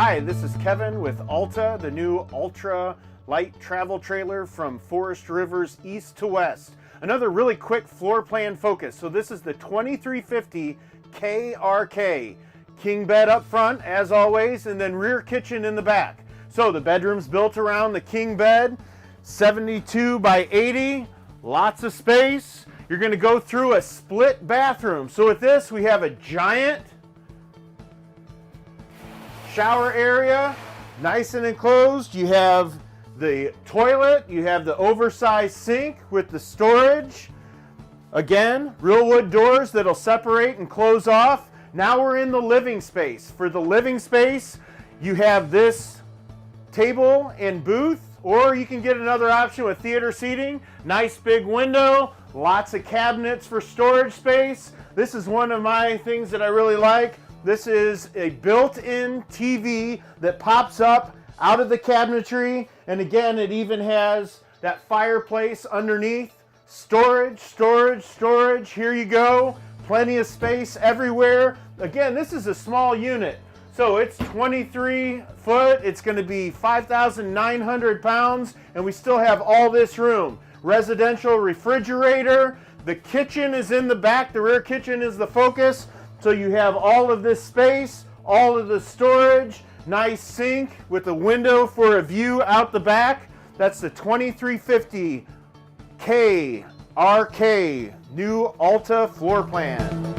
Hi, this is Kevin with Alta, the new ultra light travel trailer from Forest Rivers east to west. Another really quick floor plan focus. So this is the 2350 KRK. King bed up front, as always, and then rear kitchen in the back. So the bedroom's built around the king bed, 72 by 80, lots of space. You're gonna go through a split bathroom. So with this, we have a giant shower area, nice and enclosed. You have the toilet, you have the oversized sink with the storage. Again, real wood doors that'll separate and close off. Now we're in the living space. For the living space, you have this table and booth, or you can get another option with theater seating. Nice big window, lots of cabinets for storage space. This is one of my things that I really like. This is a built-in TV that pops up out of the cabinetry, and again, it even has that fireplace underneath. Storage, storage, storage. Here you go. Plenty of space everywhere. Again, this is a small unit. So it's 23 foot. It's going to be 5,900 pounds, and we still have all this room. Residential refrigerator. The kitchen is in the back. The rear kitchen is the focus. So you have all of this space, all of the storage, nice sink with a window for a view out the back. That's the 2350 KRK new Alta floor plan.